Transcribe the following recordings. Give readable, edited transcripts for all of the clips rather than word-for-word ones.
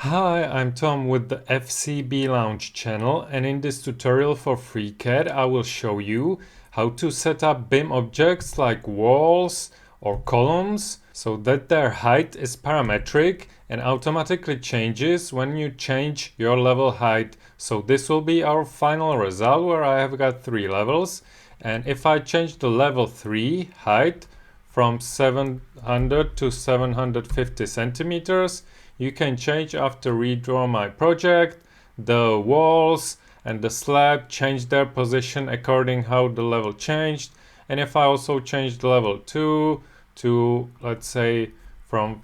Hi, I'm Tom with the FCB Lounge channel, and in this tutorial for FreeCAD I will show you how to set up BIM objects like walls or columns so that their height is parametric and automatically changes when you change your level height. So this will be our final result where I have got 3 levels, and if I change the level 3 height from 700 to 750 centimeters, you can change after redraw my project. The walls and the slab change their position according how the level changed. And if I also change the level 2 to, let's say, from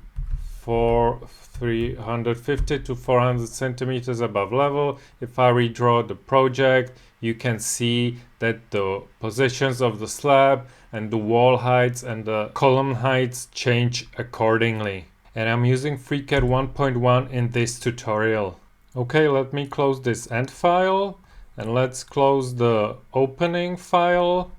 350 to 400 centimeters above level, if I redraw the project, you can see that the positions of the slab and the wall heights and the column heights change accordingly. And I'm using FreeCAD 1.1 in this tutorial. Okay, let me close this end file and let's close the opening file,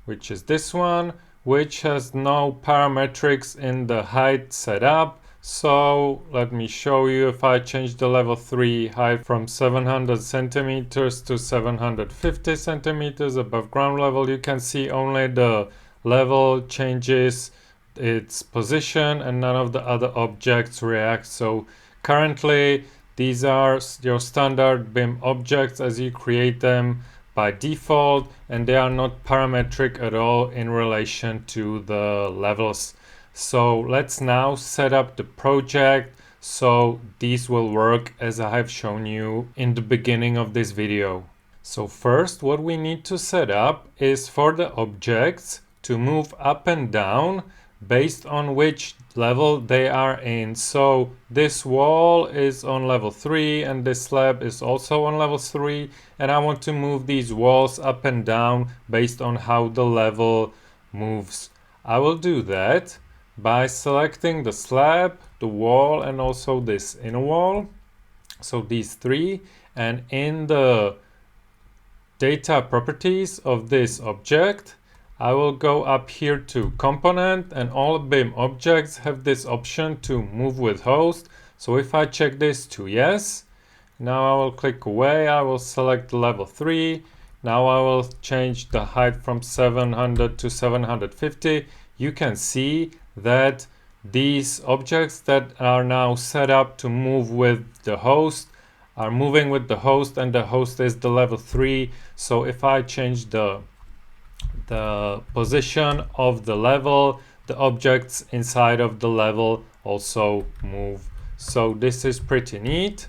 which is this one, which has no parametrics in the height setup. So let me show you. If I change the level 3 height from 700 centimeters to 750 centimeters above ground level, you can see only the level changes its position and none of the other objects react. So currently these are your standard BIM objects as you create them by default, and they are not parametric at all in relation to the levels. So let's now set up the project so these will work as I have shown you in the beginning of this video. So first, what we need to set up is for the objects to move up and down based on which level they are in. So this wall is on level 3 and this slab is also on level 3, and I want to move these walls up and down based on how the level moves. I will do that by selecting the slab, the wall, and also this inner wall. So these three, and in the data properties of this object, I will go up here to component, and all BIM objects have this option to move with host. So if I check this to yes, now I will click away, I will select level 3. Now I will change the height from 700 to 750. You can see that these objects that are now set up to move with the host are moving with the host, and the host is the level 3. So if I change the position of the level, the objects inside of the level also move. So this is pretty neat.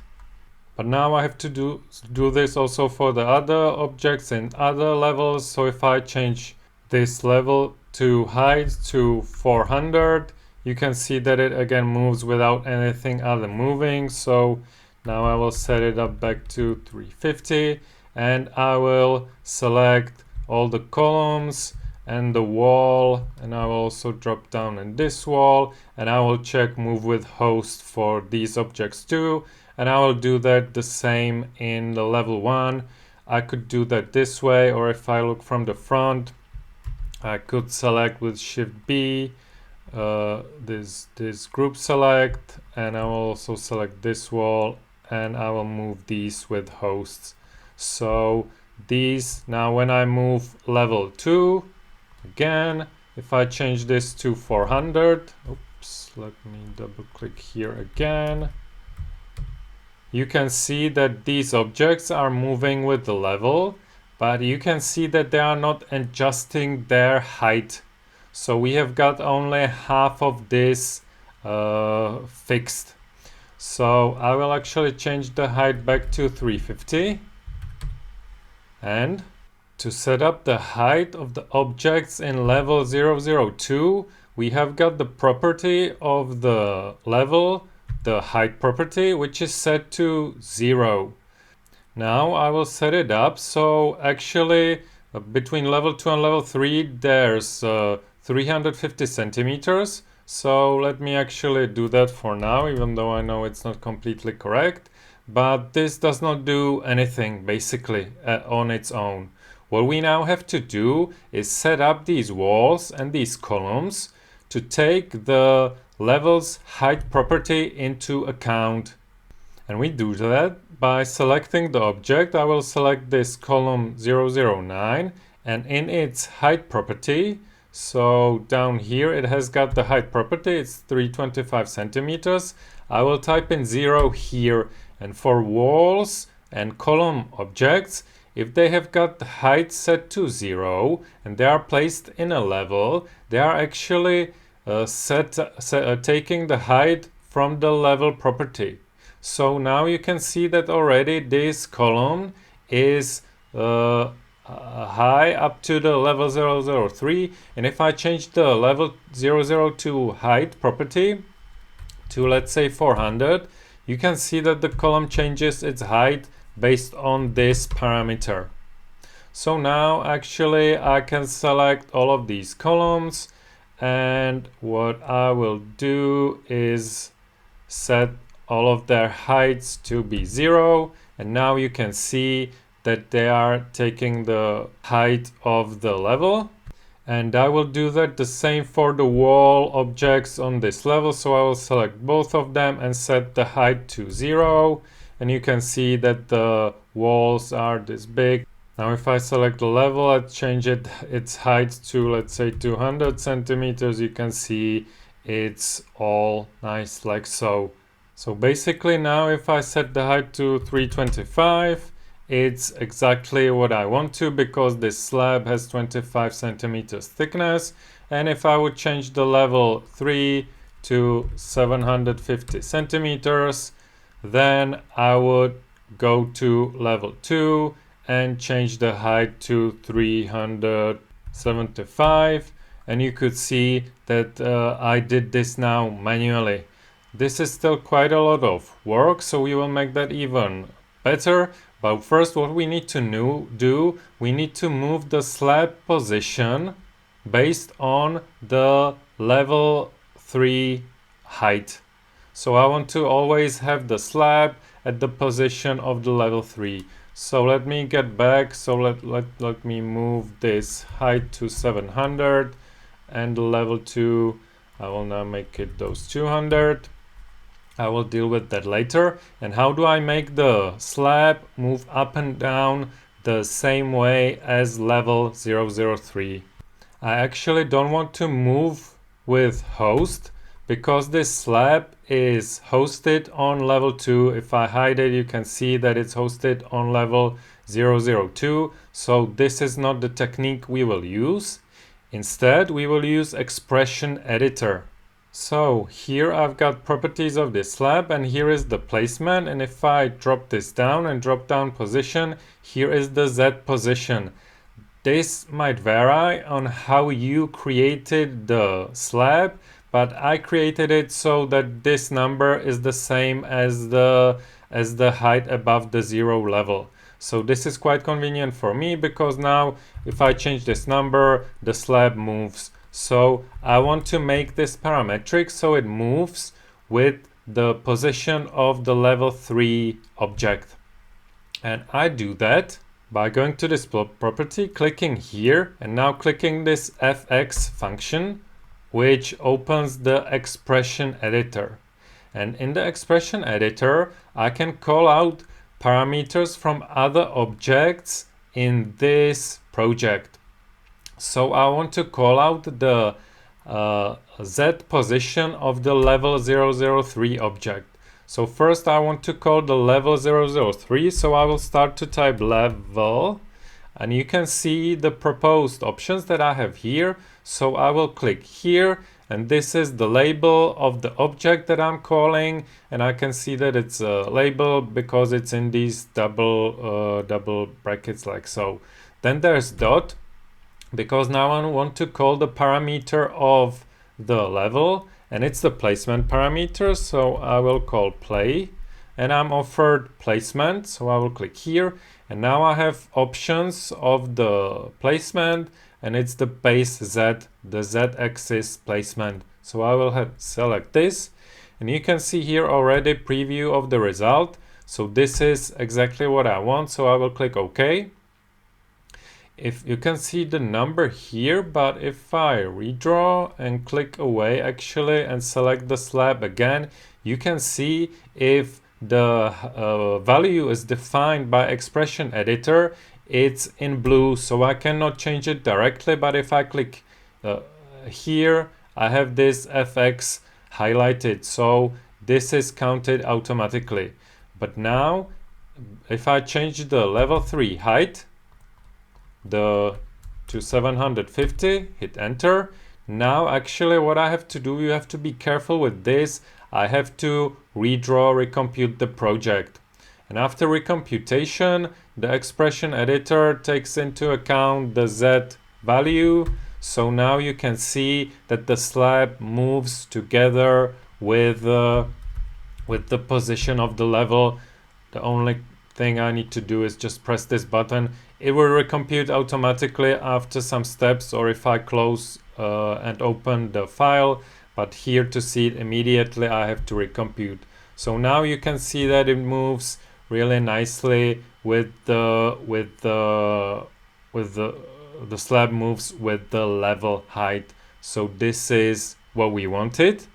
But now I have to do this also for the other objects in other levels. So if I change this level to height to 400, you can see that it again moves without anything other moving. So now I will set it up back to 350, and I will select all the columns and the wall, and I will also drop down in this wall, and I will check move with host for these objects too, and I will do that the same in the level 1. I could do that this way, or if I look from the front, I could select with Shift B this group select, and I will also select this wall, and I will move these with hosts. So these, now when I move level 2, again, if I change this to 400, oops, let me double click here again, you can see that these objects are moving with the level, but you can see that they are not adjusting their height. So we have got only half of this fixed. So I will actually change the height back to 350. And to set up the height of the objects in level 002, we have got the property of the level, the height property, which is set to 0. Now I will set it up so actually between level 2 and level 3 there's 350 centimeters. So let me actually do that for now, even though I know it's not completely correct. But this does not do anything basically on its own. What we now have to do is set up these walls and these columns to take the levels height property into account. And we do that by selecting the object. I will select this column 009, and in its height property, so down here it has got the height property, it's 325 centimeters. I will type in 0 here, and for walls and column objects, if they have got the height set to 0 and they are placed in a level, they are actually taking the height from the level property. So now you can see that already this column is high up to the level 003, and if I change the level 002 height property to, let's say, 400, you can see that the column changes its height based on this parameter. So now actually I can select all of these columns, and what I will do is set all of their heights to be 0, and now you can see that they are taking the height of the level. And I will do that the same for the wall objects on this level, so I will select both of them and set the height to 0, and you can see that the walls are this big. Now if I select the level and change its height to, let's say, 200 centimeters, you can see it's all nice like so. So basically now if I set the height to 325, it's exactly what I want to, because this slab has 25 centimeters thickness. And if I would change the level 3 to 750 centimeters, then I would go to level 2 and change the height to 375, and you could see that I did this now manually. This is still quite a lot of work, so we will make that even better. But first, what we need to do, we need to move the slab position based on the level 3 height. So I want to always have the slab at the position of the level 3. So let me get back. So let me move this height to 700, and the level 2, I will now make it those 200. I will deal with that later. And how do I make the slab move up and down the same way as level 003? I actually don't want to move with host, because this slab is hosted on level 2. If I hide it, you can see that it's hosted on level 002. So this is not the technique we will use. Instead, we will use expression editor. So here I've got properties of this slab, and here is the placement. And if I drop this down and drop down position, here is the Z position. This might vary on how you created the slab, but I created it so that this number is the same as the height above the 0 level. So this is quite convenient for me, because now if I change this number, the slab moves. So I want to make this parametric so it moves with the position of the level 3 object. And I do that by going to this property, clicking here, and now clicking this fx function, which opens the expression editor. And in the expression editor, I can call out parameters from other objects in this project. So I want to call out the Z position of the level 003 object. So first I want to call the level 003, so I will start to type level, and you can see the proposed options that I have here. So I will click here, and this is the label of the object that I'm calling, and I can see that it's a label because it's in these double brackets like so. Then there's dot, because now I want to call the parameter of the level, and it's the placement parameter, so I will call play, and I'm offered placement, so I will click here, and now I have options of the placement, and it's the base Z, the Z-axis placement. So I will select this, and you can see here already preview of the result. So this is exactly what I want, so I will click OK. if you can see the number here, but if I redraw and click away actually and select the slab again, you can see if the value is defined by expression editor, it's in blue, so I cannot change it directly. But if I click here, I have this FX highlighted, so this is counted automatically. But now if I change the level 3 height to 750, hit enter, now actually what I have to do, you have to be careful with this, I have to recompute the project. And after recomputation, the expression editor takes into account the Z value. So now you can see that the slab moves together with the position of the level. The only thing I need to do is just press this button. It will recompute automatically after some steps, or if I close and open the file. But here to see it immediately, I have to recompute. So now you can see that it moves really nicely with the slab moves with the level height. So this is what we wanted.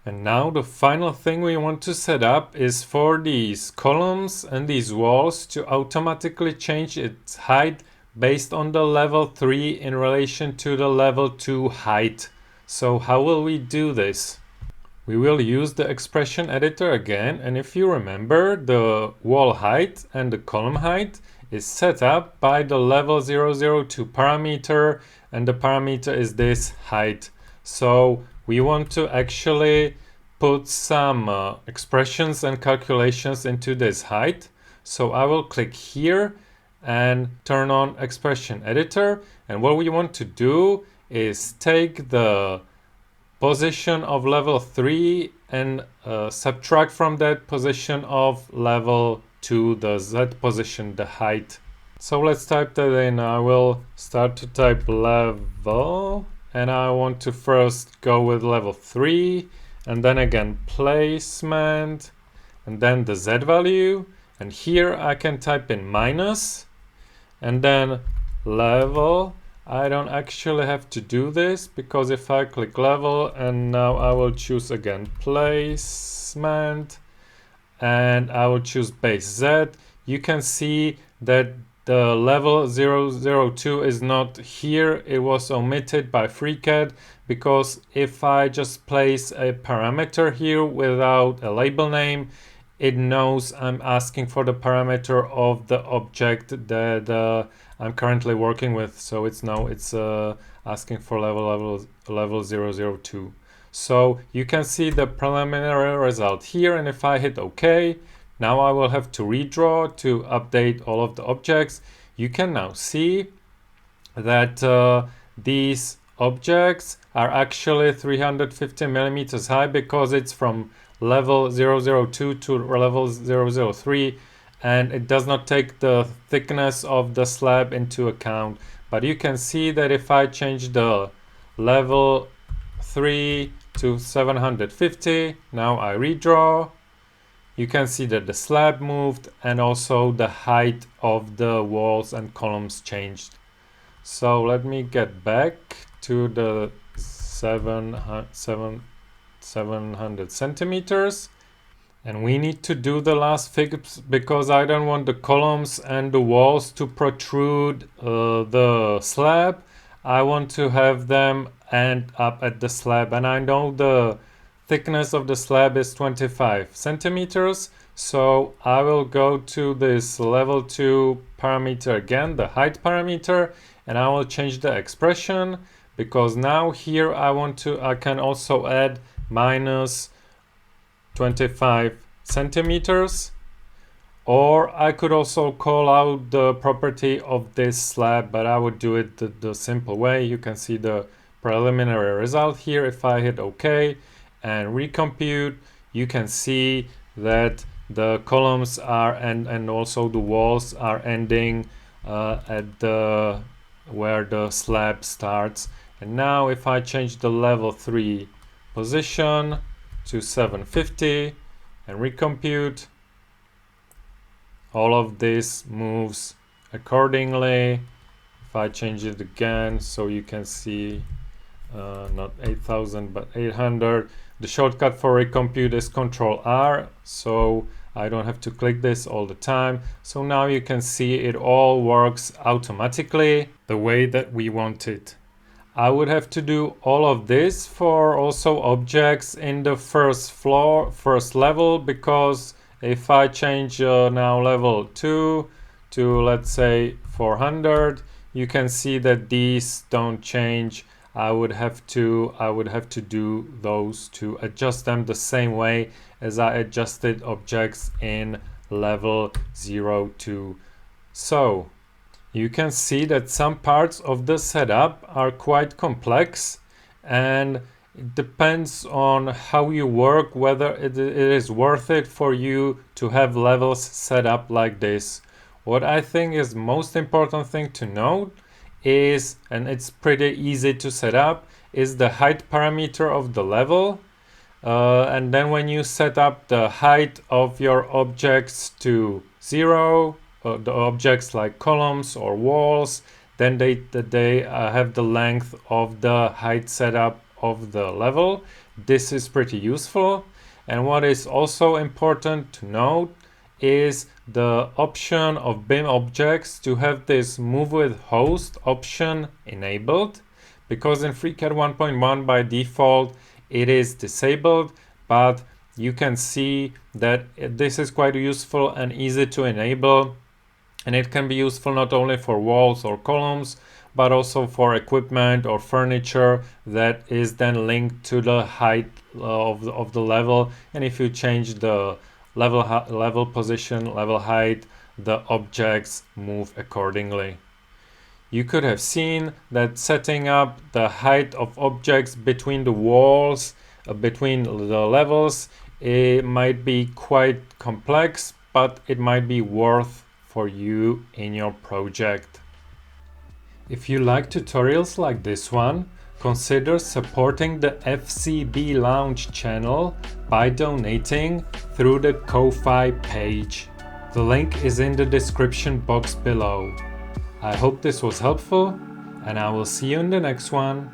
And now the final thing we want to set up is for these columns and these walls to automatically change its height based on the level 3 in relation to the level 2 height. So how will we do this? We will use the expression editor again, and if you remember, the wall height and the column height is set up by the level 002 parameter, and the parameter is this height. So we want to actually put some expressions and calculations into this height. So I will click here and turn on expression editor, and what we want to do is take the position of level 3 and subtract from that position of level 2 the Z position, the height. So let's type that in. I will start to type level, and I want to first go with level 3, and then again placement, and then the Z value, and here I can type in minus, and then level. I don't actually have to do this, because if I click level and now I will choose again placement and I will choose base Z, you can see that the level 002 is not here. It was omitted by FreeCAD, because if I just place a parameter here without a label name, it knows I'm asking for the parameter of the object that I'm currently working with. So it's asking for level 002. So you can see the preliminary result here, and if I hit OK, now I will have to redraw to update all of the objects. You can now see that these objects are actually 350 millimeters high, because it's from level 002 to level 003, and it does not take the thickness of the slab into account. But you can see that if I change the level 3 to 750, now I redraw, you can see that the slab moved and also the height of the walls and columns changed. So let me get back to the 700 centimeters, and we need to do the last fix, because I don't want the columns and the walls to protrude the slab. I want to have them end up at the slab, and I know the thickness of the slab is 25 centimeters. So I will go to this level 2 parameter again, the height parameter, and I will change the expression, because now here I can also add minus 25 centimeters, or I could also call out the property of this slab, but I would do it the simple way. You can see the preliminary result here. If I hit OK and recompute, you can see that the columns are and also the walls are ending at the where the slab starts. And now if I change the level 3 position to 750 and recompute, all of this moves accordingly, I change it again so you can see not 8000 but 800, the shortcut for recompute is Ctrl R, so I don't have to click this all the time. So now you can see it all works automatically the way that we want it. I would have to do all of this for also objects in the first level, because if I change now level 2 to, let's say, 400, you can see that these don't change. I would have to do those to adjust them the same way as I adjusted objects in level 0 to. So you can see that some parts of the setup are quite complex, and it depends on how you work whether it is worth it for you to have levels set up like this. What I think is most important thing to note is, and it's pretty easy to set up, is the height parameter of the level. And then when you set up the height of your objects to 0, the objects like columns or walls, then they have the length of the height setup of the level. This is pretty useful. And what is also important to note is the option of BIM objects to have this move with host option enabled, because in FreeCAD 1.1 by default it is disabled, but you can see that this is quite useful and easy to enable, and it can be useful not only for walls or columns but also for equipment or furniture that is then linked to the height of the level. And if you change the level position, level height, the objects move accordingly. You could have seen that setting up the height of objects between the walls, between the levels, it might be quite complex, but it might be worth for you in your project. If you like tutorials like this one, consider supporting the FCB Lounge channel by donating through the Ko-Fi page. The link is in the description box below. I hope this was helpful, and I will see you in the next one.